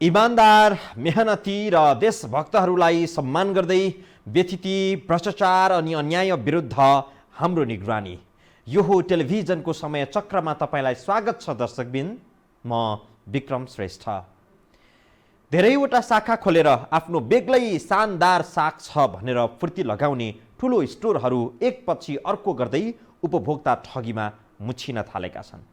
इमानदार, मेहनती र देशभक्तहरूलाई सम्मान गर्दै व्यथिति, भ्रष्टाचार अनि अन्याय विरुद्ध हाम्रो निगरानी। यो हो टेलिभिजनको समय चक्रमा तपाईँलाई स्वागत छ दर्शकबिन। म विक्रम श्रेष्ठ। धेरैवटा शाखा खोलेर आफ्नो बेग्लै शानदार साख छ भनेर फुर्ती लगाउने ठुलो स्टोरहरू एकपछि अर्को गर्दै उपभोक्ता ठगीमा मुछिन थालेका छन्।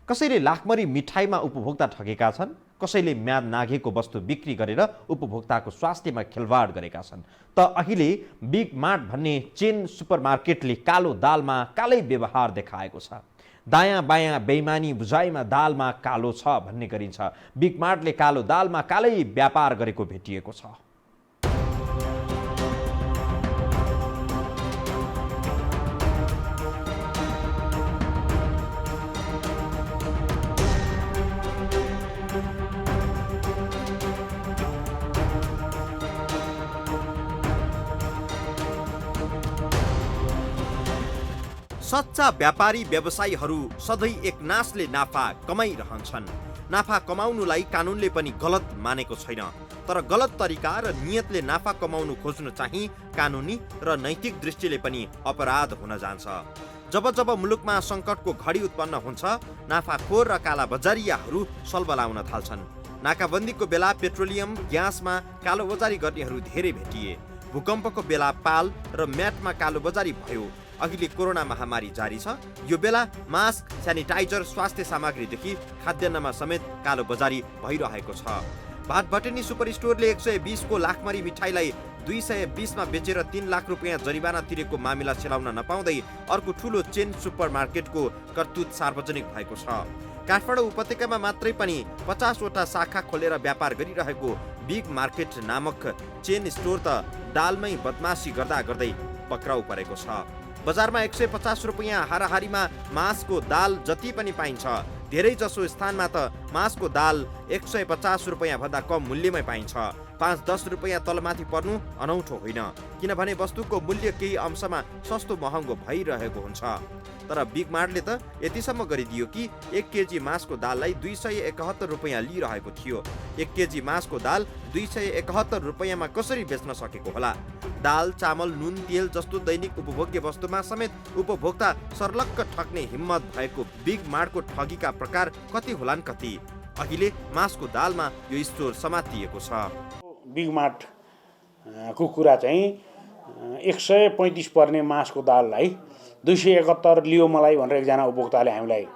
कसैले लाखमरी मिठाईमा उपभोक्ता ठगेका छन्, कसैले म्याद नाघेको वस्तु बिक्री गरेर उपभोक्ताको स्वास्थ्यमा खेलवाड गरेका छन्। त अहिले बिग मार्ट भन्ने चेन सुपरमार्केटले कालो दालमा कालै व्यवहार देखाएको छ। दायाँ बायाँ बेइमानी बुझाइमा दालमा कालो छ भन्ने गरिन्छ। बिग मार्टले कालो दालमा कालै व्यापार गरेको भेटिएको छ। सच्चा व्यापारी व्यवसायीहरू सधैँ एक नासले नाफा कमाइरहन्छन्। नाफा कमाउनुलाई कानुनले पनि गलत मानेको छैन, तर गलत तरिका र नियतले नाफा कमाउनु खोज्नु चाहिँ कानुनी र नैतिक दृष्टिले पनि अपराध हुन जान्छ। जब जब मुलुकमा सङ्कटको घडी उत्पन्न हुन्छ, नाफाखोर र कालाबजारियाहरू सल्बलाउन थाल्छन्। नाकाबन्दीको बेला पेट्रोलियम ग्यासमा कालोबजारी गर्नेहरू धेरै भेटिए। भूकम्पको बेला पाल र म्याटमा कालोबजारी भयो। अहिले कोरोना महामारी जारी छ। यो बेला मास्क, स्यानिटाइजर, स्वास्थ्य सामग्रीदेखि खाद्यान्नमा समेत कालोबजारी भइरहेको छ। भाटभटेनी सुपर स्टोरले 120 को लाखमरी मिठाईलाई 220 मा बेचेर 3 लाख रुपियाँ जरिवाना तिरेको मामिला सेलाउन नपाउँदै अर्को ठूलो चेन सुपरमार्केटको करतुत सार्वजनिक भएको छ। काठमाडौँ उपत्यकामा मात्रै पनि 50 वटा शाखा खोलेर व्यापार गरिरहेको बिग मार्केट नामक चेन स्टोर त दालमै बदमासी गर्दा गर्दै पक्राउ परेको छ। बजारमा 150 रुपियाँ हाराहारीमा मासको दाल जति पनि पाइन्छ, धेरै जसो स्थानमा त मासको दाल 150 रुपियाँ भन्दा कम मूल्यमै पाइन्छ। 5-10 रुपियाँ तलमाथि पर्नु अनौठो होइन, किनभने वस्तुको मूल्य केही अंशमा सस्तो महँगो भइरहेको हुन्छ। तर बिग मार्टले त यतिसम्म गरिदियो कि 1 केजी मासको दाललाई 271 रुपियाँ लिइरहेको थियो। 1 केजी मासको दाल 271 रुपियाँमा कसरी बेच्न सकेको होला? दाल, चामल, नुन, तेल जस्तो दैनिक उपभोग्य वस्तुमा समेत उपभोक्ता सर्लक्क ठग्ने हिम्मत भएको बिग मार्टको ठगीका प्रकार कति होलान् कति? अहिले मासको दालमा यो स्टोर समातिएको छ। बिग मार्ट को कुरा चाहिँ 135 पर्ने मासको दाललाई 271 लियो मलाई भनेर एकजना उपभोक्ताले हामीलाई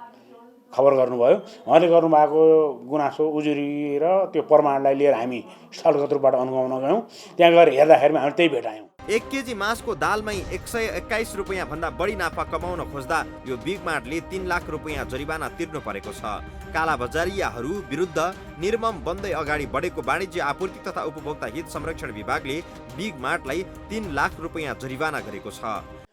खबर गर्नुभयो। उहाँले गर्नुभएको गुनासो, उजुरी र त्यो प्रमाणलाई लिएर हामी स्थलगत रूपबाट अनुगमन गयौँ। त्यहाँ गएर हेर्दाखेरिमा हामीले त्यही भेटायौँ। 1 केजी मासको दालमै 121 रुपियाँ भन्दा बढी नाफा कमाउन खोज्दा यो बिग मार्टले 3 लाख रुपियाँ जरिवाना तिर्नु परेको छ। कालाबजारियाहरू विरुद्ध निर्मम बन्दै अगाडि बढेको वाणिज्य आपूर्ति तथा उपभोक्ता हित संरक्षण विभागले बिग मार्टलाई 3 लाख रुपियाँ जरिवाना गरेको छ।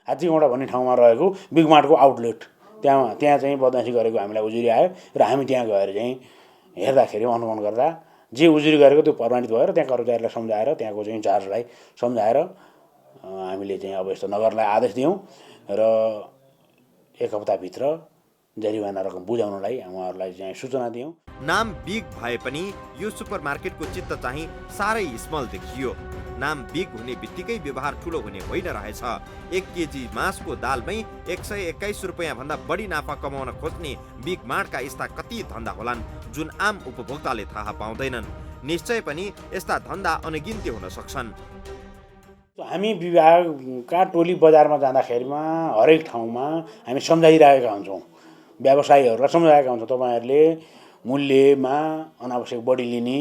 हात्तीगौँडा भन्ने ठाउँमा रहेको बिग मार्टको आउटलेट, त्यहाँ चाहिँ बदमासी गरेको हामीलाई उजुरी आयो र हामी त्यहाँ गएर चाहिँ हेर्दाखेरि अनुगमन गर्दा जे उजुरी गरेको त्यो प्रमाणित भयो र त्यहाँ कर्मचारीलाई सम्झाएर, त्यहाँको चाहिँ इन्चार्जलाई सम्झाएर हामीले चाहिँ अब यस्तो नगर्नलाई आदेश दियौँ र 1 हप्ताभित्र जरिवाना रकम बुझाउनलाई उहाँहरूलाई चाहिँ सूचना दियौँ। नाम बिग भए पनि यो सुपरमार्केटको चित्त चाहिँ साह्रै स्मल देखियो। नाम बिग हुने बित्तिकै व्यवहार ठुलो हुने होइन रहेछ। 1 केजी मासको दालमै 121 रुपियाँ भन्दा बढी नाफा कमाउन खोज्ने बिग मार्टका यस्ता कति धन्दा होलान् जुन आम उपभोक्ताले थाहा पाउँदैनन्। निश्चय पनि यस्ता धन्दा अनगिन्ती हुन सक्छन्। हामी विभागका टोली बजारमा जाँदाखेरिमा हरेक ठाउँमा हामी सम्झाइरहेका हुन्छौँ, व्यवसायीहरूलाई सम्झाएका हुन्छौँ, तपाईँहरूले मूल्यमा अनावश्यक बढी लिने,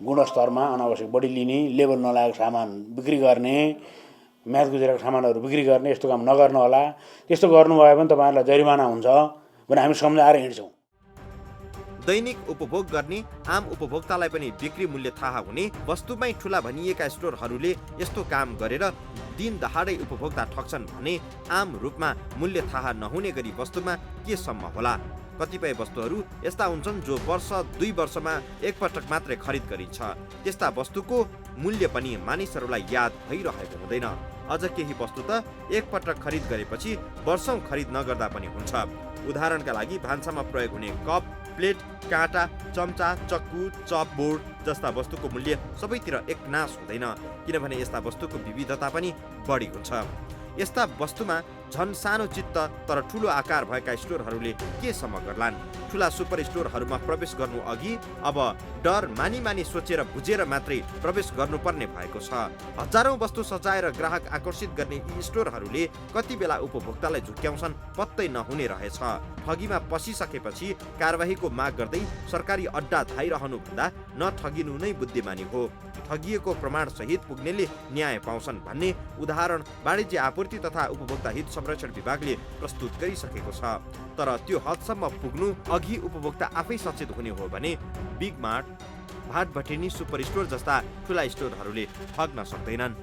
गुणस्तरमा अनावश्यक बढी लिने, लेभल नलागेको सामान बिक्री गर्ने, म्याद गुजेको सामानहरू बिक्री गर्ने, यस्तो काम नगर्नु होला। त्यस्तो गर्नुभयो भने तपाईँहरूलाई जरिमाना हुन्छ भने हामी सम्झाएर हिँड्छौँ। दैनिक उपभोग गर्ने आम उपभोक्तालाई पनि बिक्री मूल्य थाहा हुने वस्तुमै ठुला भनिएका स्टोरहरूले यस्तो काम गरेर दिन दहाडै उपभोक्ता ठग्छन् भने आम रूपमा मूल्य थाहा नहुने गरी वस्तुमा के सम्म होला? कतिपय वस्तुहरू यस्ता हुन्छन् जो वर्ष 2 वर्षमा एकपटक मात्रै खरिद गरिन्छ। त्यस्ता वस्तुको मूल्य पनि मानिसहरूलाई याद भइरहेको हुँदैन। अझ केही वस्तु त एकपटक खरिद गरेपछि वर्षौं खरिद नगर्दा पनि हुन्छ। उदाहरणका लागि भान्सामा प्रयोग हुने कप, प्लेट, काँटा, चम्चा, चक्कु, चपबोर्ड जस्ता वस्तुको मूल्य सबैतिर एकनास हुँदैन, किनभने यस्ता वस्तुको विविधता पनि बढी हुन्छ। यस्ता वस्तुमा झन् सानो चित्त तर ठुलो आकार भएका स्टोरहरूले केसम्म गर्लान्। ठुला सुपर स्टोरहरूमा प्रवेश गर्नु अघि अब डर मानी सोचेर बुझेर मात्रै प्रवेश गर्नुपर्ने भएको छ। हजारौं वस्तु सजाएर ग्राहक आकर्षित गर्ने यी स्टोरहरूले कति बेला उपभोक्तालाई झुक्क्याउँछन् पत्तै नहुने रहेछ। ठगीमा पसिसकेपछि कारबाहीको माग गर्दै सरकारी अड्डा धाइरहनु भन्दा नठगिनु नै बुद्धिमानी हो। ठगिएको प्रमाण सहित पुग्नेले न्याय पाउँछन् भन्ने उदाहरण वाणिज्य आपूर्ति तथा उपभोक्ता हित संरक्षण विभागले प्रस्तुत गरिसकेको छ। तर त्यो हदसम्म पुग्नु अघि उपभोक्ता आफै सचेत हुने हो भने big mart, Bhatbhateni super store जस्ता ठुला स्टोरहरूले ठग्न सक्दैनन्।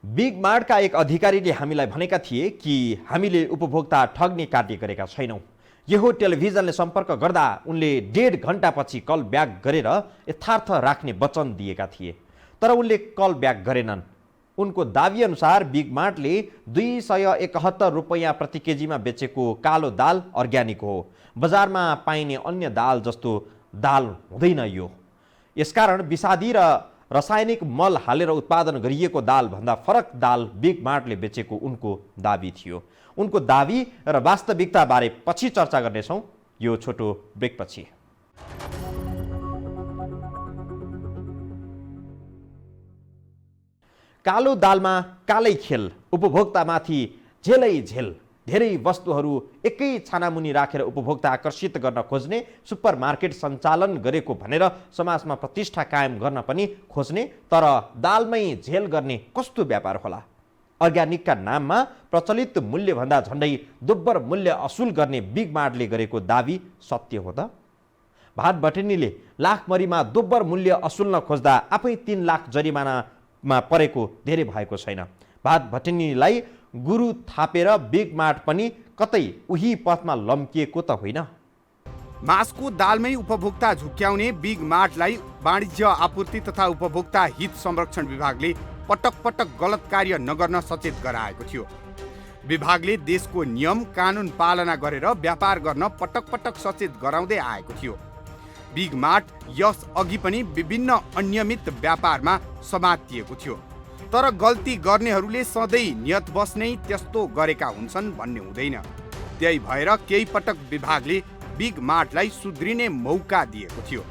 बिग मार्टका एक अधिकारीले हामीलाई भनेका थिए कि हामीले उपभोक्ता ठग्ने कार्य गरेका छैनौँ। यो टेलिभिजनले सम्पर्क गर्दा उनले 1.5 घण्टापछि कल ब्याक गरेर यथार्थ राख्ने वचन दिएका थिए, तर उनले कल ब्याक गरेनन्। उनको दावी अनुसार बिग मार्टले 271 रुपैयाँ प्रति केजीमा बेचेको कालो दाल अर्ग्यानिक हो। बजारमा पाइने अन्य दाल जस्तो दाल हुँदैन यो। यसकारण विषादी र रासायनिक मल हालेर उत्पादन गरिएको दाल भन्दा फरक दाल बिग मार्टले बेचेको उनको दावी थियो। उनको दावी र वास्तविकता बारे पछि चर्चा गर्नेछौँ यो छोटो ब्रेकपछि। कालो दालमा कालै खेल, उपभोक्तामाथि झेलै झेल। धेरै वस्तुहरू एकै छानामुनि राखेर उपभोक्ता आकर्षित गर्न खोज्ने, सुपर मार्केट सञ्चालन गरेको भनेर समाजमा प्रतिष्ठा कायम गर्न पनि खोज्ने, तर दालमै झेल गर्ने कस्तो व्यापार होला? अर्ग्यानिकका नाममा प्रचलित मूल्यभन्दा झन्डै दोब्बर मूल्य असुल गर्ने बिग मार्टले गरेको दावी सत्य हो त? भाटभटेनीले लाखमरीमा दोब्बर मूल्य असुल्न खोज्दा आफै 3 लाख जरिमानामा परेको धेरै भएको छैन। भाटभटेनीलाई गुरु थापेर बिग मार्ट पनि कतै उही पथमा लम्किएको त होइन? मासको दालमै उपभोक्ता झुक्क्याउने बिग मार्टलाई वाणिज्य आपूर्ति तथा उपभोक्ता हित संरक्षण विभागले पटक पटक गलत कार्य नगर्न सचेत गराएको थियो। विभागले देशको नियम कानुन पालना गरेर व्यापार गर्न पटक पटक सचेत गराउँदै आएको थियो। बिग मार्ट यस अघि पनि विभिन्न अनियमित व्यापारमा समातिएको थियो, तर गल्ती गर्नेहरूले सधैँ नियतवश नै त्यस्तो गरेका हुन्छन् भन्ने हुँदैन। त्यही भएर केही पटक विभागले बिग मार्टलाई सुध्रिने मौका दिएको थियो,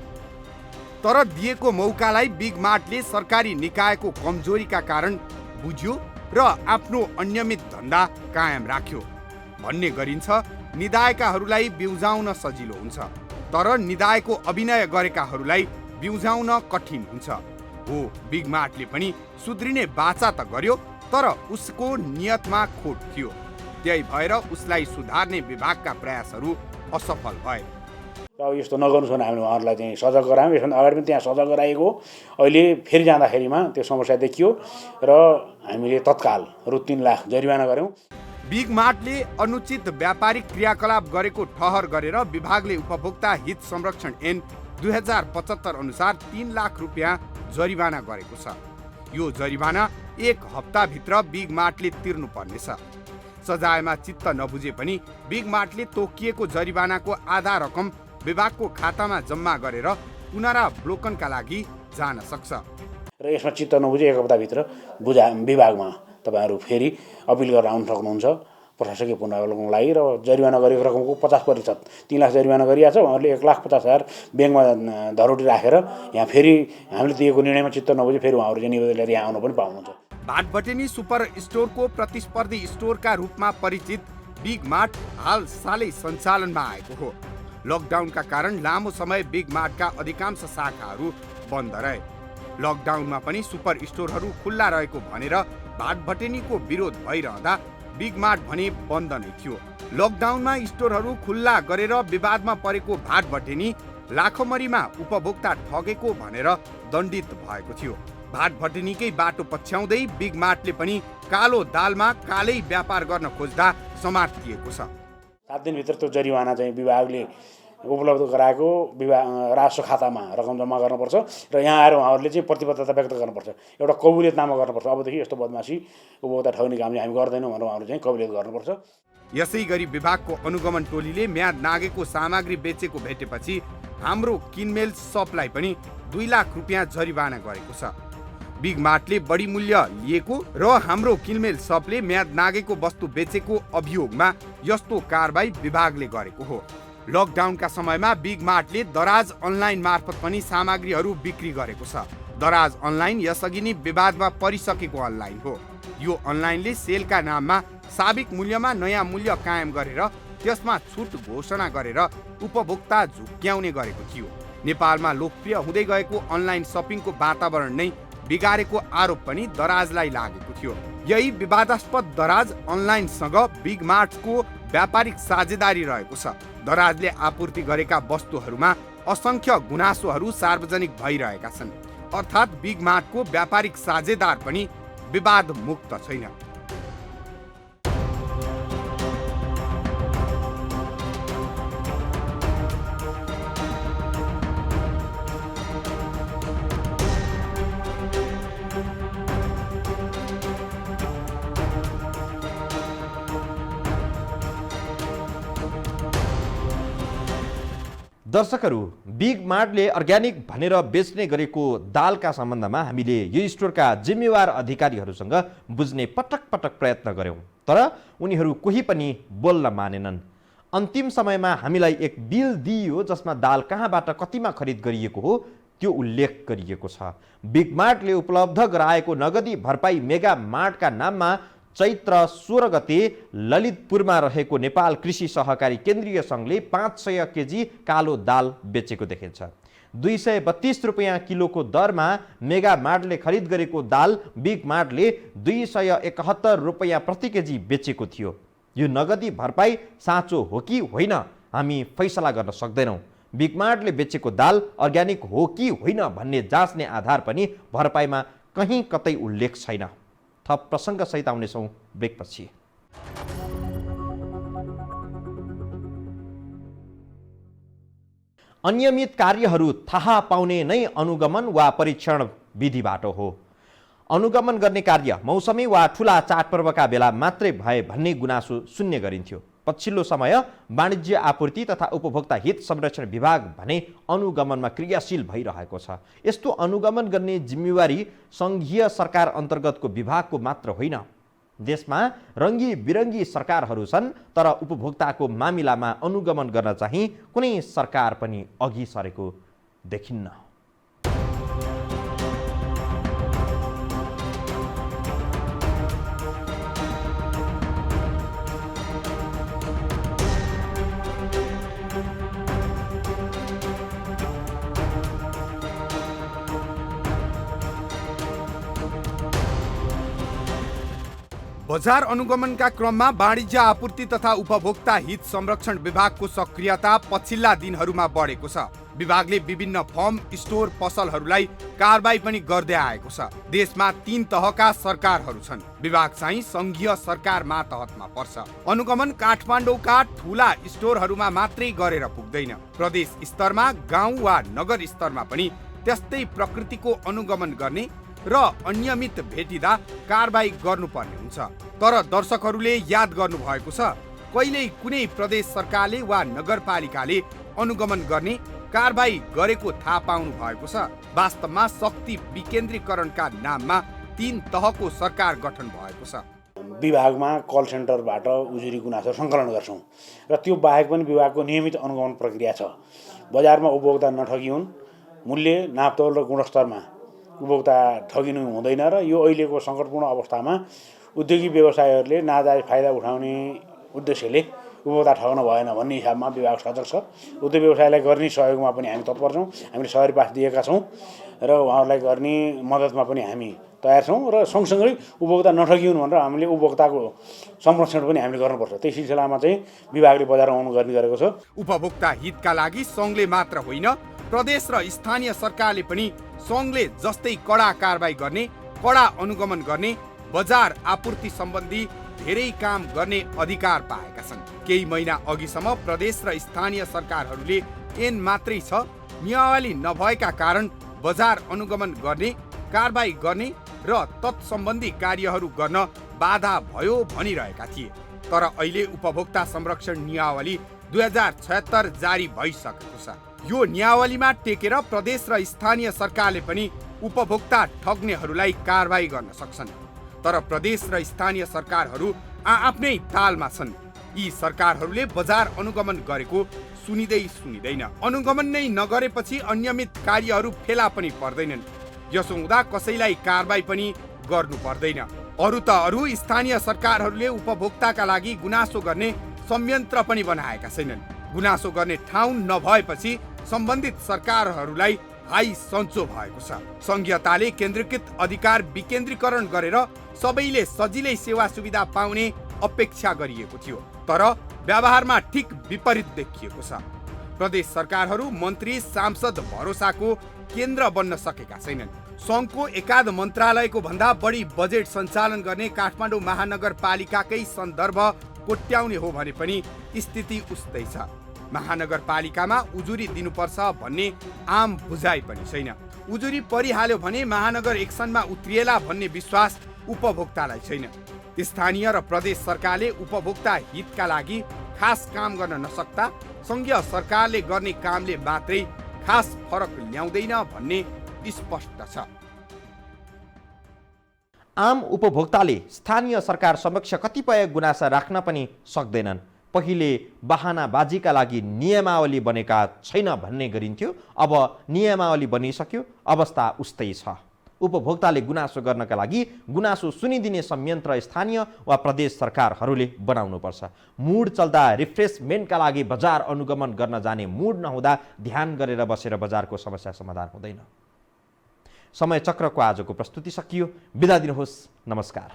तर दिएको मौकालाई बिग मार्टले सरकारी निकायको कमजोरीका कारण बुझ्यो र आफ्नो अनियमित धन्दा कायम राख्यो भन्ने गरिन्छ। निदाएकाहरूलाई बिउजाउन सजिलो हुन्छ, तर निदाएको अभिनय गरेकाहरूलाई बिउजाउन कठिन हुन्छ। हो, बिग मार्टले पनि सुध्रिने बाचा त गर्यो, तर उसको नियतमा खोट थियो। त्यही भएर उसलाई सुधार्ने विभागका प्रयासहरू असफल भए। अब यस्तो नगर्नु छ भने हामीले उहाँहरूलाई चाहिँ सजग गरायौँ। यसभन्दा अगाडि पनि त्यहाँ सजग गराएको, अहिले फेरि जाँदाखेरिमा त्यो समस्या देखियो र हामीले तत्काल रु 3 लाख जरिवाना गऱ्यौँ। बिग मार्टले अनुचित व्यापारिक क्रियाकलाप गरेको ठहर गरेर विभागले उपभोक्ता हित संरक्षण ऐन 2075 अनुसार 3 लाख रुपियाँ जरिवाना गरेको छ। यो जरिवाना 1 हप्ताभित्र बिग मार्टले तिर्नुपर्नेछ। सजायमा चित्त नबुझे पनि बिग मार्टले तोकिएको जरिवानाको आधा रकम विभागको खातामा जम्मा गरेर पुनरावलोकनका लागि जान सक्छ। र यसमा चित्त नबुझे 1 हप्ताभित्र विभागमा तपाईँहरू फेरि अपिल गरेर आउन सक्नुहुन्छ प्रशासकीय पुनरावलोकनको लागि। र जरिवाना गरेको रकमको 50%, 3 लाख जरिवाना गरिएको छ। उहाँहरूले 1,50,000 ब्याङ्कमा धरोटी राखेर यहाँ फेरि हामीले दिएको निर्णयमा चित्त नबुझे फेरि उहाँहरू चाहिँ निवेदन लिएर यहाँ आउनु पनि पाउनुहुन्छ। भाटभटेनी सुपर स्टोरको प्रतिस्पर्धी स्टोरका रूपमा परिचित बिग मार्ट हाल सालै सञ्चालनमा आएको हो। लकडाउनका कारण लामो समय बिग मार्टका अधिकांश शाखाहरू बन्द रहे। लकडाउनमा पनि सुपर स्टोरहरू खुल्ला रहेको भनेर भाटभटेनीको विरोध भइरहँदा बिग मार्ट भने बन्द नै थियो। लकडाउनमा स्टोरहरू खुल्ला गरेर विवादमा परेको भाटभटेनी लाखमरीमा उपभोक्ता ठगेको भनेर दण्डित भएको थियो। भाटभटेनीकै बाटो पछ्याउँदै बिग मार्टले पनि कालो दालमा कालै व्यापार गर्न खोज्दा समातिएको छ। 7 दिनभित्र त्यो जरिवाना चाहिँ विभागले उपलब्ध गराएको राजस्व खातामा रकम जम्मा गर्नुपर्छ र यहाँ आएर उहाँहरूले चाहिँ प्रतिबद्धता व्यक्त गर्नुपर्छ, एउटा कबुलियतनामा गर्नुपर्छ। अबदेखि यस्तो बदमासी उपभोक्ता ठग्ने काम चाहिँ हामी गर्दैनौँ भनेर उहाँहरूले चाहिँ कबुलियत गर्नुपर्छ। यसै गरी विभागको अनुगमन टोलीले म्याद नागेको सामग्री बेचेको भेटेपछि हाम्रो किनमेल सपलाई पनि 2 लाख रुपियाँ जरिवाना गरेको छ। बिग मार्टले बढी मूल्य लिएको र हाम्रो किनमेल सपले म्याद नागेको वस्तु बेचेको अभियोगमा यस्तो कारबाही विभागले गरेको हो। लकडाउनका समयमा बिग मार्टले दराज अनलाइन मार्फत पनि सामग्रीहरू बिक्री गरेको छ। दराज अनलाइन यसअघि नै विवादमा परिसकेको अनलाइन हो। यो अनलाइनले सेलका नाममा साबिक मूल्यमा नयाँ मूल्य कायम गरेर त्यसमा छुट घोषणा गरेर उपभोक्ता झुक्क्याउने गरेको थियो। नेपालमा लोकप्रिय हुँदै गएको अनलाइन सपिङको वातावरण नै बिगारेको आरोप पनि दराजलाई लागेको थियो। यही विवादास्पद दराज अनलाइनसँग बिग मार्टको व्यापारिक साझेदारी रहेको छ। दराजले आपूर्ति गरेका वस्तुहरूमा असंख्य गुनासोहरू सार्वजनिक भइरहेका छन्। अर्थात् बिग मार्टको व्यापारिक साझेदार पनि विवाद मुक्त छैन। दर्शकहरू, बिग मार्टले अर्ग्यानिक भनेर बेच्ने गरेको दालका सम्बन्धमा हामीले यो स्टोरका जिम्मेवार अधिकारीहरूसँग बुझ्ने पटक पटक प्रयत्न गर्यौं, तर उनीहरू कोही पनि बोल्न मानेनन्। अन्तिम समयमा हामीलाई एक बिल दिइयो जसमा दाल कहाँबाट कतिमा खरिद गरिएको हो त्यो उल्लेख गरिएको छ। बिग मार्टले उपलब्ध गराएको नगदी भरपाई मेगा मार्टका नाममा चैत्र 16 गते ललितपुरमा रहेको नेपाल कृषि सहकारी केन्द्रीय सङ्घले 500 केजी कालो दाल बेचेको देखिन्छ। 232 रुपियाँ किलोको दरमा मेगा मार्टले खरिद गरेको दाल बिग मार्टले 271 रुपियाँ प्रति केजी बेचेको थियो। यो नगदी भरपाई साँचो हो कि होइन हामी फैसला गर्न सक्दैनौँ। बिग मार्टले बेचेको दाल अर्ग्यानिक हो कि होइन भन्ने जाँच्ने आधार पनि भरपाईमा कहीँ कतै उल्लेख छैन। थप प्रसङ्ग सहित आउनेछौँ ब्रेकपछि। अनियमित कार्यहरू थाहा पाउने नै अनुगमन वा परीक्षण विधिबाट हो। अनुगमन गर्ने कार्य मौसमी वा ठुला चाडपर्वका बेला मात्रै भए भन्ने गुनासो सुन्ने गरिन्थ्यो। पछिल्लो समय वाणिज्य आपूर्ति तथा उपभोक्ता हित संरक्षण विभाग भने अनुगमनमा क्रियाशील भइरहेको छ। यस्तो अनुगमन गर्ने जिम्मेवारी सङ्घीय सरकार अन्तर्गतको विभागको मात्र होइन। देशमा रङ्गी बिरङ्गी सरकारहरू छन्, तर उपभोक्ताको मामिलामा अनुगमन गर्न चाहिँ कुनै सरकार पनि अघि सरेको देखिन्न। बजार अनुगमनका क्रममा वाणिज्य आपूर्ति तथा उपभोक्ता हित संरक्षण विभागको सक्रियता पछिल्ला दिनहरूमा बढेको छ। विभागले विभिन्न फर्म, स्टोर, पसलहरूलाई कारबाही पनि गर्दै आएको छ। देशमा 3 तहका सरकारहरू छन्। विभाग चाहिँ सङ्घीय सरकार मातहतमा पर्छ। अनुगमन काठमाडौँका ठुला स्टोरहरूमा मात्रै गरेर पुग्दैन। प्रदेश स्तरमा, गाउँ वा नगर स्तरमा पनि त्यस्तै प्रकृतिको अनुगमन गर्ने र अनियमित भेटिँदा कारबाही गर्नुपर्ने हुन्छ। तर दर्शकहरूले याद गर्नुभएको छ, कहिल्यै कुनै प्रदेश सरकारले वा नगरपालिकाले अनुगमन गर्ने, कारबाही गरेको थाहा पाउनु भएको छ। वास्तवमा शक्ति विकेन्द्रीकरणका नाममा 3 तहको सरकार गठन भएको छ। विभागमा कल सेन्टरबाट उजुरी गुनासो सङ्कलन गर्छौँ र त्यो बाहेक पनि विभागको नियमित अनुगमन प्रक्रिया छ। बजारमा उपभोक्ता नठगिउन्, मूल्य, नापतोल र गुणस्तरमा उपभोक्ता ठगिनु हुँदैन र यो अहिलेको सङ्कटपूर्ण अवस्थामा उद्योगी व्यवसायहरूले नाजायज फाइदा उठाउने उद्देश्यले उपभोक्ता ठग्न भएन भन्ने हिसाबमा विभाग सजग छ। उद्योग व्यवसायलाई गर्ने सहयोगमा पनि हामी तत्पर छौँ। हामीले सहरी पास दिएका छौँ र उहाँहरूलाई गर्ने मद्दतमा पनि हामी तयार छौँ र सँगसँगै उपभोक्ता नठगिउन् भनेर हामीले उपभोक्ताको संरक्षण पनि हामीले गर्नुपर्छ। त्यही सिलसिलामा चाहिँ विभागले बजार आउनु गर्ने गरेको छ। उपभोक्ता हितका लागि सङ्घले मात्र होइन, प्रदेश र स्थानीय सरकारले पनि सङ्घले जस्तै कडा कारबाही गर्ने, कडा अनुगमन गर्ने, बजार आपूर्ति सम्बन्धी धेरै काम गर्ने अधिकार पाएका छन्। केही महिना अघिसम्म प्रदेश र स्थानीय सरकारहरूले ऐन मात्रै छ, नियमावली नभएका कारण बजार अनुगमन गर्ने, कारबाही गर्ने र तत्सम्बन्धी कार्यहरू गर्न बाधा भयो भनिरहेका थिए। तर अहिले उपभोक्ता संरक्षण नियमावली 2076 जारी भइसकेको छ। यो नियमावलीमा टेकेर प्रदेश र स्थानीय सरकारले पनि उपभोक्ता ठग्नेहरूलाई कारबाही गर्न सक्छन्। तर प्रदेश र स्थानीय सरकारहरू आफ्नै तालमा छन्। यी सरकारहरूले बजार अनुगमन गरेको सुनिँदैन। अनुगमन नै नगरेपछि अनियमित कार्यहरू फेला पनि पर्दैनन्। यसो हुँदा कसैलाई कारबाही पनि गर्नु पर्दैन। अरू स्थानीय सरकारहरूले उपभोक्ताका लागि गुनासो गर्ने संयन्त्र पनि बनाएका छैनन्। गुनासो गर्ने ठाउँ नभएपछि सम्बन्धित सरकारहरूलाई हाई सन्चो भएको छ। संघीयताले केन्द्रीकृत अधिकार विकेन्द्रीकरण गरेर सबैले सजिलै सेवा सुविधा पाउने अपेक्षा गरिएको थियो। तर व्यवहारमा ठिक विपरीत देखिएको छ। प्रदेश सरकारहरू मन्त्री सांसद भरोसाको केन्द्र बन्न सकेका छैनन्। सङ्घको एकाध मन्त्रालयको भन्दा बढी बजेट सञ्चालन गर्ने काठमाडौँ महानगरपालिकाकै सन्दर्भ कोट्याउने हो भने पनि स्थिति उस्तै छ। महानगरपालिकामा उजुरी दिनुपर्छ भन्ने आम बुझाइ पनि छैन। उजुरी परिहाल्यो भने महानगर एक्सनमा उत्रिएला भन्ने विश्वास उपभोक्तालाई छैन। स्थानीय र प्रदेश सरकारले उपभोक्ता हितका लागि खास काम गर्न नसक्दा संघीय सरकारले गर्ने कामले मात्रै खास फरक ल्याउँदैन भन्ने स्पष्ट छ। आम उपभोक्ताले स्थानीय सरकार समक्ष कतिपय गुनासा राख्न पनि सक्दैनन्। पहिले बहानाबाजीका लागि नियमावली बनेका छैन भन्ने गरिन्थ्यो। अब नियमावली बनिसक्यो, अवस्था उस्तै छ। उपभोक्ताले गुनासो गर्नका लागि गुनासो सुनिदिने संयन्त्र स्थानीय वा प्रदेश सरकारहरूले बनाउनुपर्छ। मुड चल्दा रिफ्रेसमेन्टका लागि बजार अनुगमन गर्न जाने मुड नहुँदा ध्यान गरेर बसेर बजारको समस्या समाधान हुँदैन। समय चक्रको आजको प्रस्तुति सकियो। बिदा दिनुहोस्। नमस्कार।